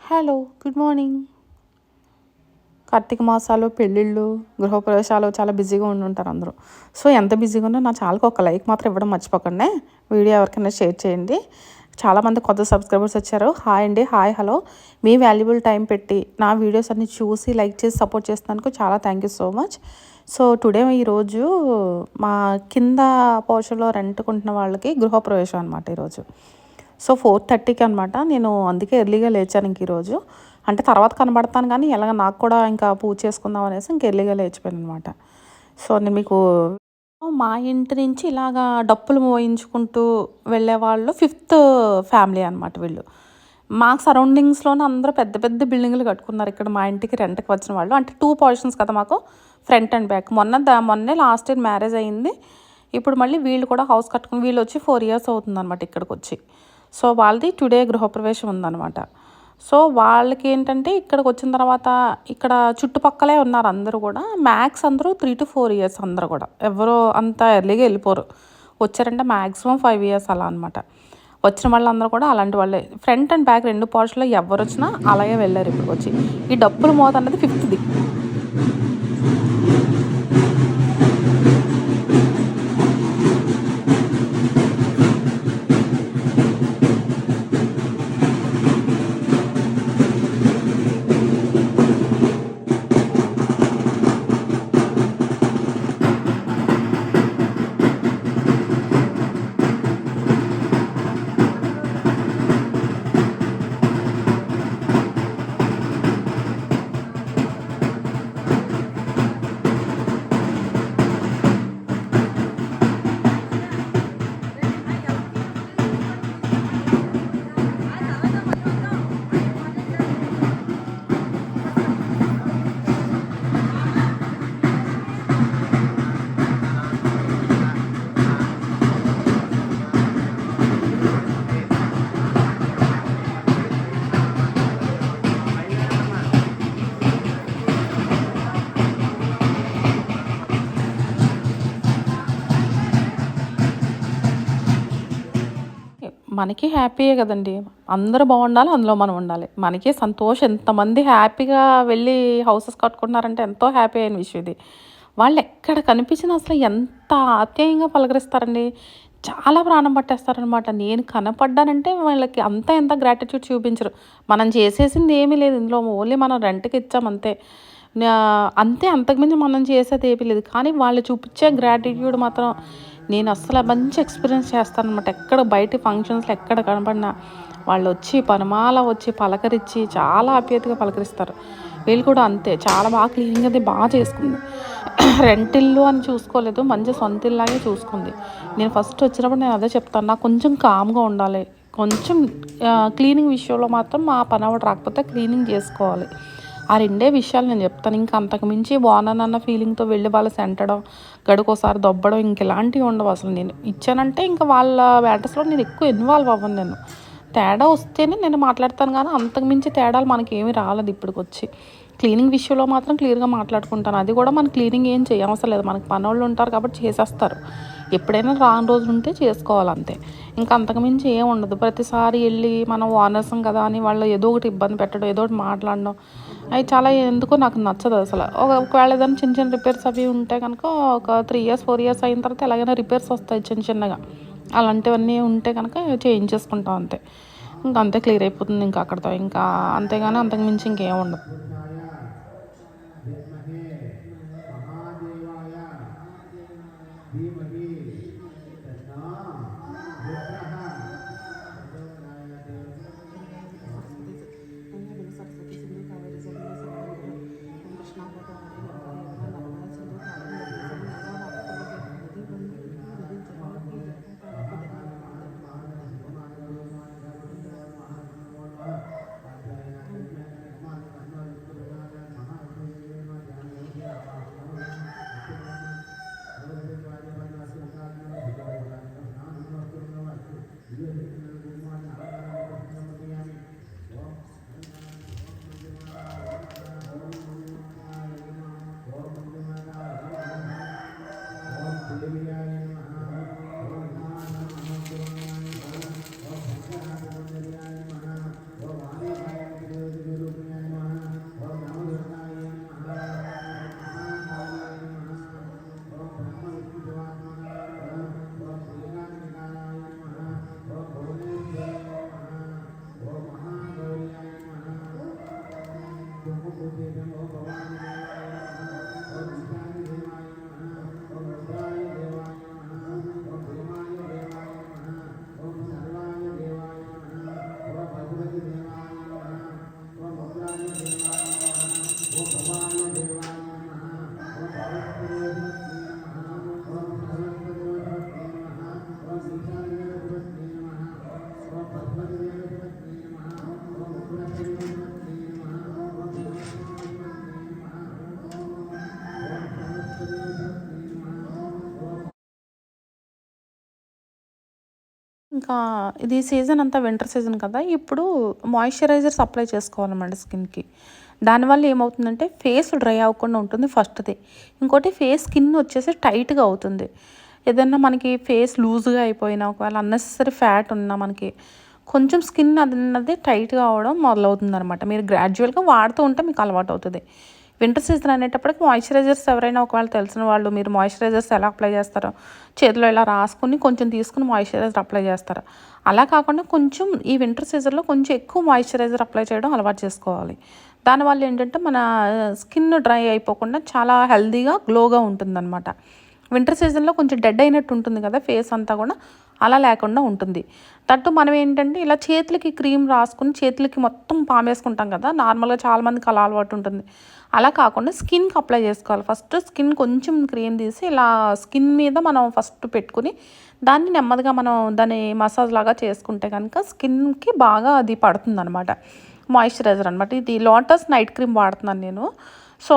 Hello, good morning. Karthika మాసాలు, పెళ్ళిళ్ళు, గృహప్రవేశాలు చాలా బిజీగా ఉండుంటారు అందరూ. సో, ఎంత బిజీగా ఉన్నా నా ఛానల్‌కి ఒక లైక్ మాత్రం ఇవ్వడం మర్చిపోకండి. వీడియో ఎవరికైనా షేర్ చేయండి. చాలామంది కొత్త సబ్స్క్రైబర్స్ వచ్చారు. హాయ్ అండి, హాయ్, హలో. మీ వాల్యుబుల్ టైం పెట్టి నా వీడియోస్ అన్ని చూసి లైక్ చేసి సపోర్ట్ చేసినందుకు చాలా thank you so much. So, ఈరోజు మా కింద పోర్షన్‌లో రెంట్‌కుంటున్న వాళ్ళకి గృహప్రవేశం అనమాట ఈరోజు. సో, 4:30కి అనమాట. నేను అందుకే ఎర్లీగా లేచాను ఈరోజు. అంటే తర్వాత కనబడతాను కానీ ఎలాగ నాకు కూడా ఇంకా పూజ చేసుకుందాం అనేసి ఇంక ఎర్లీగా లేచిపోయాను అనమాట. సో, నేను మీకు మా ఇంటి నుంచి ఇలాగా డప్పులు మోయించుకుంటూ వెళ్ళేవాళ్ళు ఫిఫ్త్ ఫ్యామిలీ అనమాట వీళ్ళు. మాకు సరౌండింగ్స్‌లోనే అందరూ పెద్ద పెద్ద బిల్డింగులు కట్టుకున్నారు ఇక్కడ మా ఇంటికి రెంట్‌కి వచ్చిన వాళ్ళు. అంటే 2 పోర్షన్స్ కదా మాకు, ఫ్రంట్ అండ్ బ్యాక్. మొన్నే లాస్ట్ ఇయర్ మ్యారేజ్ అయింది. ఇప్పుడు మళ్ళీ వీళ్ళు కూడా హౌస్ కట్టుకుని వీళ్ళొచ్చి 4 ఇయర్స్ అవుతుందనమాట ఇక్కడికొచ్చి. సో, వాళ్ళది టుడే గృహప్రవేశం ఉందనమాట. సో, వాళ్ళకేంటంటే ఇక్కడికొచ్చిన తర్వాత ఇక్కడ చుట్టుపక్కలే ఉన్నారు అందరూ కూడా. మ్యాక్స్ అందరూ 3-4 ఇయర్స్ అందరూ కూడా. ఎవరు అంత ఎర్లీగా వెళ్ళిపోరు. వచ్చారంటే మ్యాక్సిమం 5 ఇయర్స్ అలా అనమాట. వచ్చిన వాళ్ళందరూ కూడా అలాంటి వాళ్ళే. ఫ్రంట్ అండ్ బ్యాక్ 2 పోర్షన్‌లో ఎవరొచ్చినా అలాగే వెళ్ళారు ఇప్పటికొచ్చి. ఈ డప్పుల మోత అనేది ఫిఫ్త్‌ది. మనకి హ్యాపీయే కదండి. అందరూ బాగుండాలి, అందులో మనం ఉండాలి. మనకే సంతోషం. ఎంతమంది హ్యాపీగా వెళ్ళి హౌసెస్ కట్టుకుంటున్నారంటే ఎంతో హ్యాపీ అయిన విషయం ఇది. వాళ్ళు ఎక్కడ కనిపించినా అసలు ఎంత ఆప్యాయంగా పలకరిస్తారండి. చాలా ప్రాణం పట్టేస్తారనమాట. నేను కనపడ్డానంటే వాళ్ళకి అంత ఎంత గ్రాటిట్యూడ్ చూపించరు. మనం చేసేసింది ఏమీ లేదు ఇందులో. ఓన్లీ మనం రెంట్‌కి ఇచ్చాం అంతే. అంతే, అంతకుమించి మనం చేసేది ఏమీ లేదు. కానీ వాళ్ళు చూపించే గ్రాటిట్యూడ్ మాత్రం నేను అస్సలు మంచి ఎక్స్పీరియన్స్ చేస్తాననమాట. ఎక్కడ బయట ఫంక్షన్స్‌లో ఎక్కడ కనపడినా వాళ్ళొచ్చి పనిమాల వచ్చి పలకరించి చాలా ఆప్యాయతగా పలకరిస్తారు. వీళ్ళు కూడా అంతే, చాలా బాగా క్లీనింగ్ అది బాగా చేసుకుంది. రెంటిల్లు అని చూసుకోలేదు, మంచి సొంత ఇల్లాగే చూసుకుంది. నేను ఫస్ట్ వచ్చినప్పుడు నేను అదే చెప్తాను, నాకు కొంచెం కామ్‌గా ఉండాలి. కొంచెం క్లీనింగ్ విషయంలో మాత్రం మా పనవాడు రాకపోతే క్లీనింగ్ చేసుకోవాలి. ఆ 2 విషయాలు నేను చెప్తాను. ఇంకా అంతకు మించి బాగున్నానన్న ఫీలింగ్‌తో వెళ్ళి వాళ్ళు సెంటడం, గడికోసారి దొబ్బడం ఇంక ఇలాంటివి ఉండవు అసలు. నేను ఇచ్చానంటే ఇంకా వాళ్ళ మ్యాటర్స్‌లో నేను ఎక్కువ ఇన్వాల్వ్ అవ్వను నేను. తేడా వస్తేనే నేను మాట్లాడతాను కానీ అంతకు మించి తేడాలు మనకేమీ రాలేదు ఇప్పటికొచ్చి. క్లీనింగ్ విషయంలో మాత్రం క్లియర్‌గా మాట్లాడుకుంటాను. అది కూడా మనం క్లీనింగ్ ఏం చేయవసరం లేదు. మనకు పనోళ్ళు ఉంటారు కాబట్టి చేసేస్తారు. ఎప్పుడైనా రాని రోజులు ఉంటే చేసుకోవాలంతే. ఇంకా అంతకు మించి ఏం ఉండదు. ప్రతిసారి వెళ్ళి మనం ఓనర్సం కదా అని వాళ్ళు ఏదో ఒకటి ఇబ్బంది పెట్టడం, ఏదో ఒకటి మాట్లాడడం, అవి చాలా ఎందుకో నాకు నచ్చదు అసలు. ఒకవేళ ఏదైనా చిన్న చిన్న రిపేర్స్ అవి ఉంటే కనుక ఒక 3 ఇయర్స్ 4 ఇయర్స్ అయిన తర్వాత ఎలాగైనా రిపేర్స్ వస్తాయి చిన్న చిన్నగా. అలాంటివన్నీ ఉంటే కనుక చేయించేసుకుంటాం అంతే. ఇంకా అంతే, క్లియర్ అయిపోతుంది ఇంకా అక్కడితో. ఇంకా అంతేగాని అంతకు మించి ఇంకేం ఉండదు. ఇంకా ఇది సీజన్ అంతా వింటర్ సీజన్ కదా, ఇప్పుడు మాయిశ్చరైజర్స్ అప్లై చేసుకోవాలన్నమాట స్కిన్కి. దానివల్ల ఏమవుతుందంటే ఫేస్ డ్రై అవ్వకుండా ఉంటుంది ఫస్ట్ది. ఇంకోటి ఫేస్ స్కిన్ వచ్చేసి టైట్గా అవుతుంది. ఏదన్నా మనకి ఫేస్ లూజ్గా అయిపోయినా, ఒకవేళ అన్నెసెసరీ ఫ్యాట్ ఉన్నా మనకి కొంచెం స్కిన్ అన్నది టైట్గా అవ్వడం మొదలవుతుంది అనమాట. మీరు గ్రాడ్యువల్గా వాడుతూ ఉంటే మీకు అలవాటు అవుతుంది. వింటర్ సీజన్ అనేటప్పటికి మాయిశ్చరైజర్స్ ఎవరైనా ఒకవేళ తెలిసిన వాళ్ళు, మీరు మాయిశ్చరైజర్స్ ఎలా అప్లై చేస్తారో చేతిలో ఇలా రాసుకుని కొంచెం తీసుకుని మాయిశ్చరైజర్ అప్లై చేస్తారు. అలా కాకుండా కొంచెం ఈ వింటర్ సీజన్లో కొంచెం ఎక్కువ మాయిశ్చరైజర్ అప్లై చేయడం అలవాటు చేసుకోవాలి. దానివల్ల ఏంటంటే మన స్కిన్ డ్రై అయిపోకుండా చాలా హెల్తీగా గ్లోగా ఉంటుందన్నమాట. వింటర్ సీజన్లో కొంచెం డెడ్ అయినట్టు ఉంటుంది కదా ఫేస్ అంతా కూడా, అలా లేకుండా ఉంటుంది. తట్టు మనం ఏంటంటే ఇలా చేతులకి క్రీమ్ రాసుకుని చేతులకి మొత్తం పామేసుకుంటాం కదా, నార్మల్గా చాలామందికి అలా అలవాటు ఉంటుంది. అలా కాకుండా స్కిన్కి అప్లై చేసుకోవాలి. ఫస్ట్ స్కిన్ కొంచెం క్రీమ్ తీసి ఇలా స్కిన్ మీద మనం ఫస్ట్ పెట్టుకుని దాన్ని నెమ్మదిగా మనం దాన్ని మసాజ్ లాగా చేసుకుంటే కనుక స్కిన్కి బాగా అది పడుతుంది అనమాట. మాయిశ్చరైజర్ అనమాట. ఇది లోటస్ నైట్ క్రీమ్ వాడుతున్నాను నేను. సో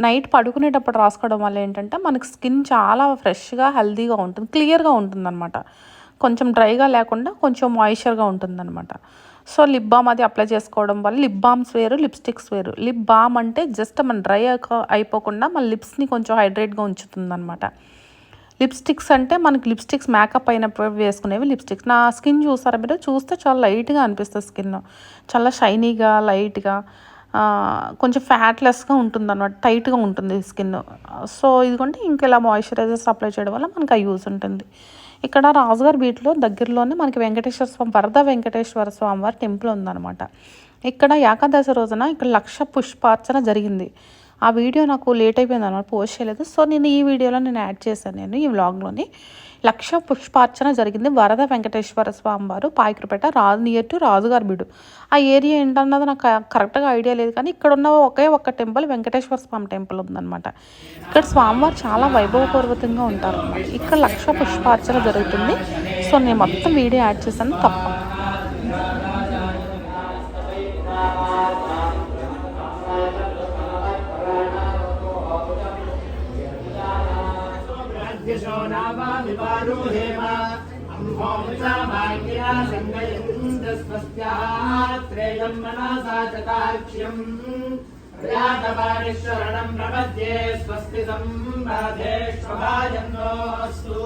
నైట్ పడుకునేటప్పుడు రాసుకోవడం వల్ల ఏంటంటే మనకి స్కిన్ చాలా ఫ్రెష్గా హెల్తీగా ఉంటుంది, క్లియర్గా ఉంటుంది అనమాట. కొంచెం డ్రైగా లేకుండా కొంచెం మాయిశ్చర్గా ఉంటుందన్నమాట. సో లిప్ బామ్ అది అప్లై చేసుకోవడం వల్ల, లిప్ బామ్స్ వేరు, లిప్స్టిక్స్ వేరు. లిప్ బామ్ అంటే జస్ట్ మన డ్రై అయిపోకుండా మన లిప్స్ని కొంచెం హైడ్రేట్గా ఉంచుతుంది అనమాట. లిప్స్టిక్స్ అంటే మనకి లిప్స్టిక్స్ మేకప్ అయినప్పుడు వేసుకునేవి లిప్స్టిక్స్. నా స్కిన్ చూసారా మీరు? చూస్తే చాలా లైట్గా అనిపిస్తుంది స్కిన్, చాలా షైనీగా లైట్గా, కొంచెం ఫ్యాట్లెస్గా ఉంటుంది అనమాట, టైట్గా ఉంటుంది స్కిన్. సో ఇదిగోండి ఇంకెలా మాయిశ్చరైజర్స్ అప్లై చేయడం వల్ల మనకు ఆ యూస్ ఉంటుంది. ఇక్కడ రాజుగారి బీచ్లో దగ్గరలోనే మనకి వెంకటేశ్వర స్వామి, వరద వెంకటేశ్వర స్వామి వారి టెంపుల్ ఉందన్నమాట. ఇక్కడ ఏకాదశి రోజున ఇక్కడ 1,00,000 పుష్పార్చన జరిగింది. ఆ వీడియో నాకు లేట్ అయిపోయింది అనమాట, పోస్ట్ చేయలేదు. సో నేను ఈ వీడియోలో యాడ్ చేశాను, నేను ఈ వ్లాగ్లోని 1,00,000 పుష్పార్చన జరిగింది. వరద వెంకటేశ్వర స్వామి వారు పాయకరపేట నియర్ టు రాజుగారి బీడు. ఆ ఏరియా ఏంటన్నది నాకు కరెక్ట్గా ఐడియా లేదు, కానీ ఇక్కడ ఉన్న ఒకే ఒక్క టెంపుల్ వెంకటేశ్వర స్వామి టెంపుల్ ఉందన్నమాట. ఇక్కడ స్వామివారు చాలా వైభవపూర్వకంగా ఉంటారు అన్నమాట. ఇక్కడ 1,00,000 పుష్పార్చన జరుగుతుంది. సో నేను మొత్తం వీడియో యాడ్ చేశాను, తప్ప. శరణం ప్రపద్యే స్వస్తి సంరాధేష్వభాజన్నోస్తు.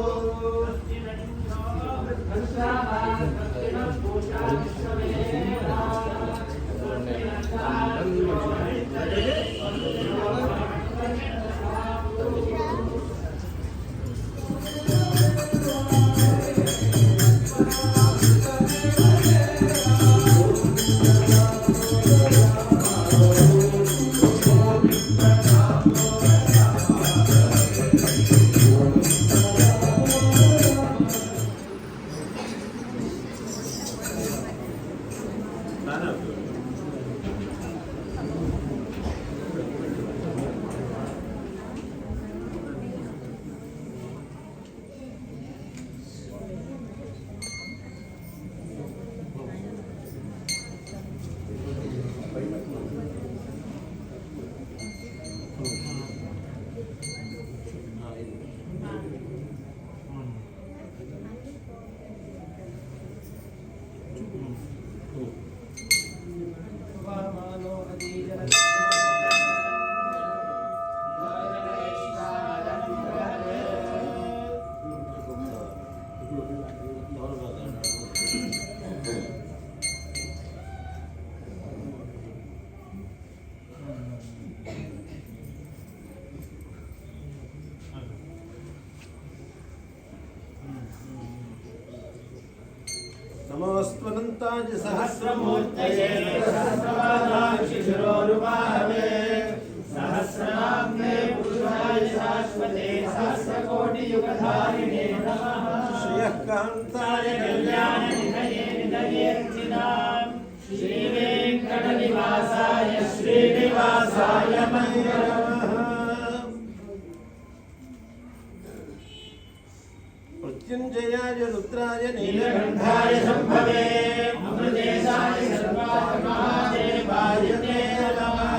नमोऽस्त्वनन्ताय सहस्रमूर्तये सहस्रपादाक्षिशिरोरुबाहवे सहस्रनाम्ने पुरुषाय शाश्वते सहस्रकोटियुगधारिणे नमः। श्रियः कान्ताय कल्याणनिधये निधयेऽर्चिनाम् श्रीवेङ्कटनिवासाय श्रीनिवासाय मङ्गलम्। मृत्युञ्जयाय रुद्राय नीलकण्ठाय शम्भवे अमृतेशाय सर्वात्महादेवाय ते नमः।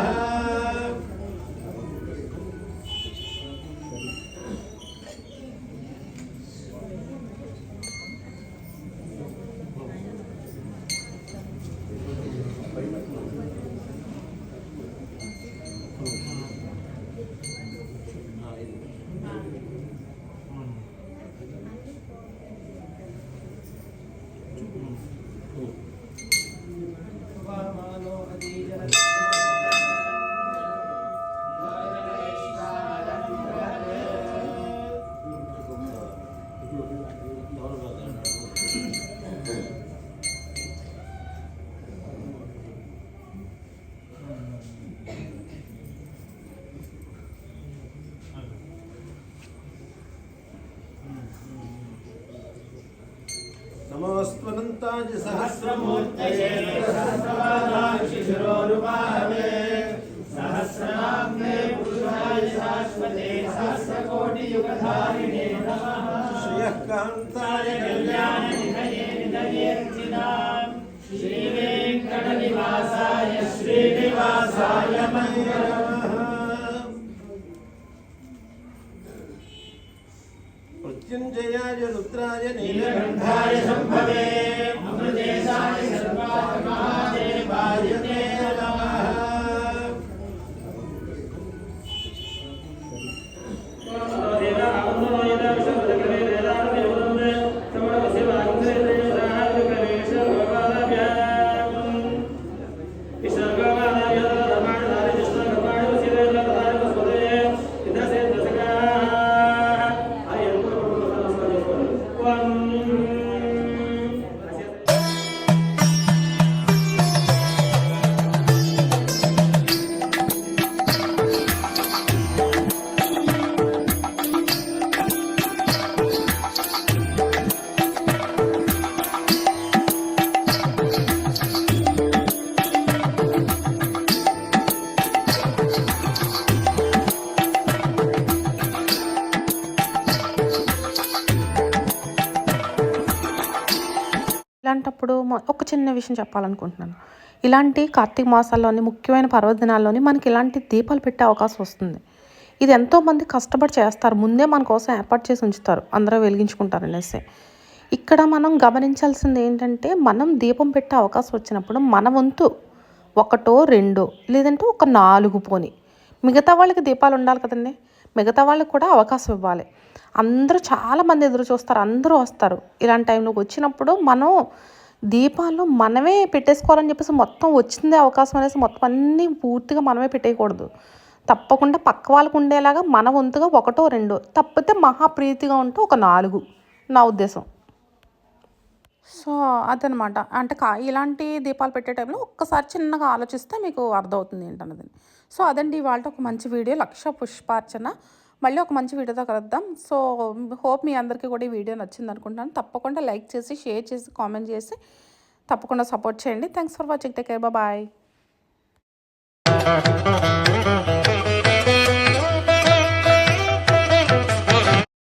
శివకాంతాజ సహస్రమూర్తయే శిశురోరుపాహవే సహస్రనామ్నే పురుషాయ శాశ్వతే సహస్రకోటియుగధారిణే నమః శ్రీకాంతాయ కళ్యాణ నిధయే నిధయేర్చినాం శ్రీవేంకటనివాసాయ శ్రీనివాసాయ మంగళం మృత్యుంజయాయ రుద్రాయ నీలకంఠాయ సంభవే అమృతేశాయ సర్వాత్మహాదేవాయ తే నమః ఇలాంటప్పుడు ఒక చిన్న విషయం చెప్పాలనుకుంటున్నాను. ఇలాంటి కార్తీక మాసాల్లోని ముఖ్యమైన పర్వదినాల్లోని మనకి ఇలాంటి దీపాలు పెట్టే అవకాశం వస్తుంది. ఇది ఎంతోమంది కష్టపడి చేస్తారు, ముందే మన కోసం ఏర్పాటు చేసి ఉంచుతారు, అందరూ వెలిగించుకుంటారు అనేసి. ఇక్కడ మనం గమనించాల్సింది ఏంటంటే, మనం దీపం పెట్టే అవకాశం వచ్చినప్పుడు మన వంతు ఒకటో రెండో లేదంటే ఒక 4 పోని, మిగతా వాళ్ళకి దీపాలు ఉండాలి కదండి, మిగతా వాళ్ళకి కూడా అవకాశం ఇవ్వాలి. అందరూ చాలామంది ఎదురు చూస్తారు, అందరూ వస్తారు. ఇలాంటి టైంలోకి వచ్చినప్పుడు మనం దీపాలు మనమే పెట్టేసుకోవాలని చెప్పేసి మొత్తం వచ్చిందే అవకాశం అనేసి మొత్తం అన్నీ పూర్తిగా మనమే పెట్టేయకూడదు. తప్పకుండా పక్క వాళ్ళకు ఉండేలాగా మన వంతుగా ఒకటో రెండో, తప్పితే మహాప్రీతిగా ఉంటే ఒక 4 నా ఉద్దేశం. సో అదనమాట. అంటే ఇలాంటి దీపాలు పెట్టే టైంలో ఒక్కసారి చిన్నగా ఆలోచిస్తే మీకు అర్థమవుతుంది ఏంటన్నది. సో అదండి ఇవాళ ఒక మంచి వీడియో, 1,00,000 పుష్పార్చన. మళ్ళీ ఒక మంచి వీడియోతో కలుద్దాం. సో హోప్ మీ అందరికీ కూడా ఈ వీడియో నచ్చింది అనుకుంటాను. తప్పకుండా లైక్ చేసి, షేర్ చేసి, కామెంట్ చేసి తప్పకుండా సపోర్ట్ చేయండి. Thanks for watching. Take care. Bye.